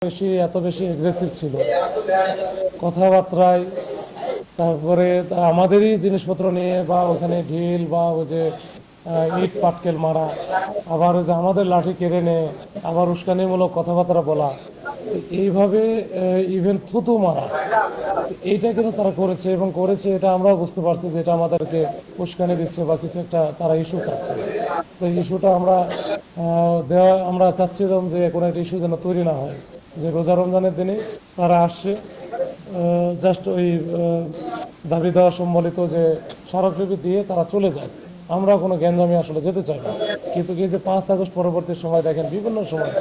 এত বেশি এগ্রেসিভ ছিল কথাবার্তায়। তারপরে আমাদেরই জিনিসপত্র নিয়ে বা ওখানে ঢিল বা ওই যে ইট পাটকেল মারা, আবার ওই যে আমাদের লাঠি কেড়ে নেয়, আবার উস্কানিমূলক কথাবার্তা বলা, তো এইভাবে ইভেন থুতু মারা, তো এইটা কিন্তু তারা করেছে এবং করেছে এটা আমরাও বুঝতে পারছি যে এটা আমাদেরকে উস্কানি দিচ্ছে বা কিছু একটা তারা ইস্যু চাচ্ছে। তো এই ইস্যুটা আমরা আমরা চাচ্ছিলাম যে কোনো একটা ইস্যু যেন তৈরি না হয়, যে রোজা রমজানের দিনে তারা আসছে জাস্ট ওই দাবি দেওয়া সম্বলিত যে স্মারকলিপি দিয়ে তারা চলে যায়। আমরা কোনো গ্যাঞ্জামে আসলে যেতে চাই না। কিন্তু এই যে 5 আগস্ট পরবর্তী সময় দেখেন বিভিন্ন সময়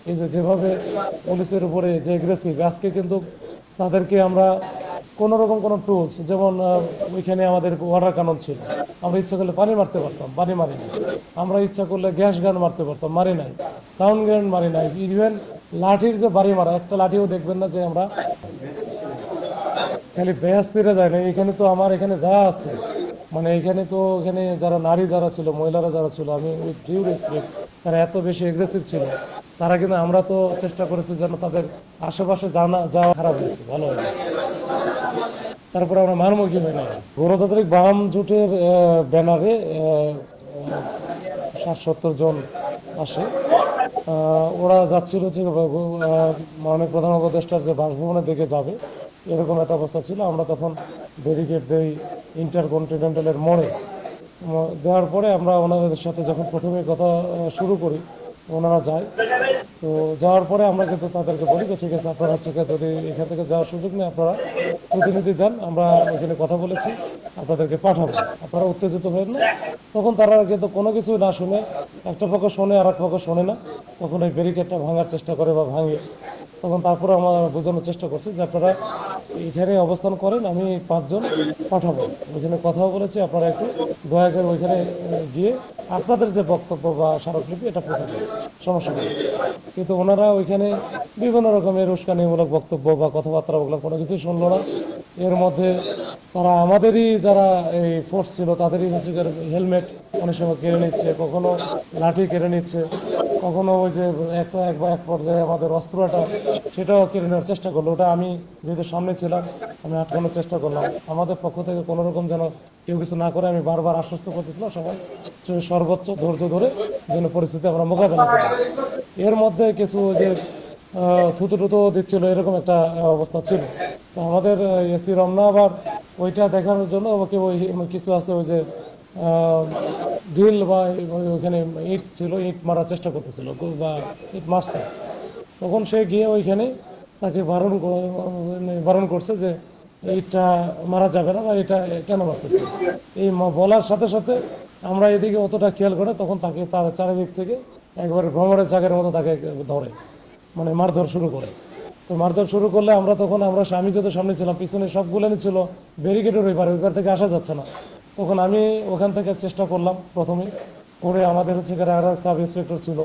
এই যে যেভাবে পুলিশের উপরে যে এগ্রেসিভ, আজকে কিন্তু তাদেরকে আমরা কোনো রকম কোনো টুলস, যেমন ওইখানে আমাদের ওয়াটার কানন ছিল, আমরা ইচ্ছা করলে পানি মারতে পারতাম, পানি মারি নাই। আমরা ইচ্ছা করলে গ্যাস গান মারতে পারতাম, মারি নাই। সাউন্ড গ্রেনেড মারি নাই। ইভেন লাঠির যে বাড়ি মারা, একটা লাঠিও দেখবেন না যে আমরা খালি ব্যাস ছেড়ে যায় না। এখানে তো আমার এখানে যা আছে, মানে এখানে তো এখানে যারা নারী যারা ছিল, মহিলারা যারা ছিল, আমি উইথ ডিউ রেসপেক্ট, তারা এত বেশি এগ্রেসিভ ছিল। তারা কিন্তু, আমরা তো চেষ্টা করেছি যেন তাদের আশেপাশে যাওয়া খারাপ হয়েছে, ভালো হয়েছে। তারপরে আমরা মানমুখী হই না। গণতান্ত্রিক বাম জোটের ব্যানারে 60-70 জন আসে। ওরা যাচ্ছিল যে মাননীয় প্রধান উপদেষ্টার যে বাসভবনের দিকে যাবে, এরকম একটা অবস্থা ছিল। আমরা তখন ব্যারিকেড দেই ইন্টারকন্টিনেন্টালের মোড়ে। দেওয়ার পরে আমরা ওনাদের সাথে যখন প্রথমে কথা শুরু করি, ওনারা যায়। তো যাওয়ার পরে আমরা কিন্তু তাদেরকে বলি যে ঠিক আছে, আপনারা হচ্ছে যদি এখান থেকে যাওয়ার সুযোগ নেই, আপনারা প্রতিনিধি দেন, আমরা ওইখানে কথা বলেছি, আপনাদেরকে পাঠাবো, আপনারা উত্তেজিত হবেন না। তখন তারা কিন্তু কোনো কিছু না শুনে, একটা পক্ষ শোনে আর এক পক্ষ শোনে না, তখন ওই ব্যারিকেডটা ভাঙার চেষ্টা করে বা ভাঙে। তখন তারপরে আমরা বোঝানোর চেষ্টা করছি যে আপনারা এখানে অবস্থান করেন, আমি 5 জন পাঠাবো, ওইখানে কথাও বলেছি, আপনারা একটু দয়া করে ওইখানে গিয়ে আপনাদের যে বক্তব্য বা স্মারকলিপি এটা পৌঁছে দেন, সমস্যা নেই। কিন্তু ওনারা ওইখানে বিভিন্ন রকমের উস্কানিমূলক বক্তব্য বা কথাবার্তা, ওগুলো কোনো কিছুই শুনলো না। এর মধ্যে তারা আমাদেরই যারা এই ফোর্স ছিল তাদেরই হচ্ছে হেলমেট অনেক সময় কেড়ে নিচ্ছে, কখনো লাঠি কেড়ে নিচ্ছে, কখনো ওই যে এক পর্যায়ে আমাদের অস্ত্রটা সেটাও কেড়ে নেওয়ার চেষ্টা করলো। ওটা আমি যেহেতু সামনে ছিলাম, আমি আটকানোর চেষ্টা করলাম। আমাদের পক্ষ থেকে কোনো রকম যেন কেউ কিছু না করে আমি বারবার আশ্বস্ত করতেছিলাম সবাই সর্বোচ্চ ধৈর্য ধরে যেন পরিস্থিতি আমরা মোকাবেলা করি। এর মধ্যে কিছু যে থুতু টুতু দিচ্ছিল, এরকম একটা অবস্থা ছিল। তো আমাদের এসি রমনা আবার ওইটা দেখানোর জন্য আমাকে ওই কিছু আছে ওই যে ঢিল বা ওইখানে ইট ছিল, ইট মারার চেষ্টা করতেছিল বা ইট মারছে। তখন সে গিয়ে ওইখানে তাকে বারণ করছে যে এইটা মারা যাবে না বা এটা কেন মারতেছে। এই বলার সাথে সাথে আমরা এদিকে অতটা খেয়াল করে তখন তাকে তার চারিদিক থেকে একবারে ভ্রমণের জায়গার মতো তাকে ধরে, মানে মারধর শুরু করে। তো মারধর শুরু করলে আমরা তখন আমি যত সামনে ছিলাম, পিছনে সবগুলো ছিল ব্যারিকেডের ওইবার থেকে আসা যাচ্ছে না। তখন আমি ওখান থেকে চেষ্টা করলাম প্রথমে করে, আমাদের হচ্ছে আর সাব ইন্সপেক্টর ছিল,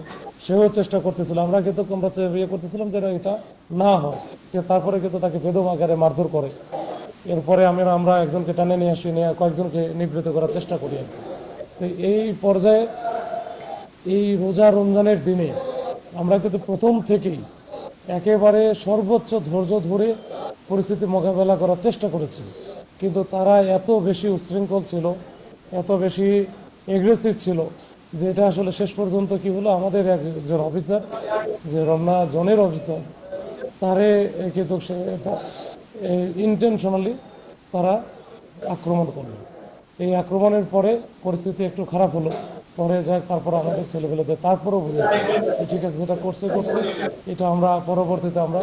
সেও চেষ্টা করতেছিল। আমরা কিন্তু আমরা করতেছিলাম যেন এটা না হয়, তারপরে কিন্তু তাকে বেদম আকারে মারধর করে। এরপরে আমরা একজনকে টানে নিয়ে আসি, নিয়ে কয়েকজনকে নিবৃত করার চেষ্টা করি। তো এই পর্যায়ে এই রোজা রমজানের দিনে আমরা কিন্তু প্রথম থেকেই একেবারে সর্বোচ্চ ধৈর্য ধরে পরিস্থিতি মোকাবেলা করার চেষ্টা করেছি। কিন্তু তারা এত বেশি উচ্ছৃঙ্খল ছিল, এত বেশি এগ্রেসিভ ছিল, যে এটা আসলে শেষ পর্যন্ত কি হলো, আমাদের একজন অফিসার, যে রমনা জোনের অফিসার, তারে কিন্তু সে ইন্টেনশনালি তারা আক্রমণ করলো। এই আক্রমণের পরে পরিস্থিতি একটু খারাপ হলো। পরে যাক, তারপর আমাদের ছেলেপেলেদের তারপরেও বুঝেছি ঠিক আছে, যেটা করছে এটা আমরা পরবর্তীতে আমরা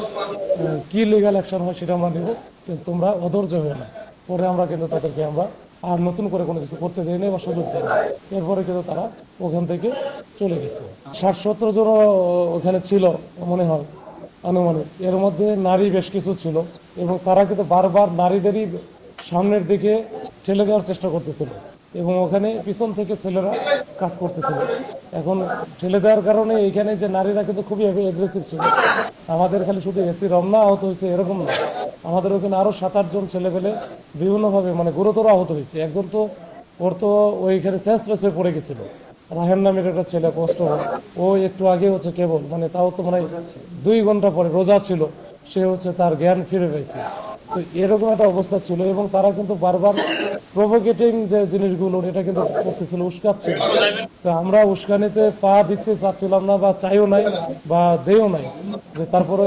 কী লিগাল অ্যাকশন হয় সেটা আমরা নেব, কিন্তু তোমরা অধৈর্য হয়ে না। পরে আমরা কিন্তু তাদেরকে আমরা আর নতুন করে কোনো কিছু করতে দিই না বা সুযোগ দিই না। এরপরে কিন্তু তারা ওখান থেকে চলে গেছে। 60-70 জন ওখানে ছিল মনে হয় আনুমানিক। এর মধ্যে নারী বেশ কিছু ছিল এবং তারা কিন্তু বারবার নারীদেরই সামনের দিকে ঠেলে দেওয়ার চেষ্টা করতেছিল এবং ওখানে পিছন থেকে ছেলেরা কাজ করতেছিল। এখন ঠেলে দেওয়ার কারণে এইখানে যে নারীরা কিন্তু খুবই এগ্রেসিভ ছিল। আমাদের খালি শুধু এসি রমনা আহত হয়েছে এরকম না, আমাদের ওখানে আরও 7-8 জন ছেলেপেলে বিভিন্নভাবে মানে গুরুতর আহত হয়েছে। একজন তো ওর তো ওইখানে সেন্সলেস হয়ে পড়ে গেছিলো, রাহেন নামের একটা ছেলে কষ্ট ও একটু আগে হচ্ছে কেবল মানে তাও তো মানে 2 ঘন্টা পরে রোজা ছিল, সে হচ্ছে তার জ্ঞান ফিরে পেয়েছে। তো এরকম একটা অবস্থা ছিল এবং তারা কিন্তু বারবার প্রভোকেটিং যে জিনিসগুলো এটা কিন্তু করতেছিল, উস্কাচ্ছিল। তো আমরা উস্কানিতে পা দিতে চাচ্ছিলাম না বা চাইও নাই বা দেও নাই, যে তারপরে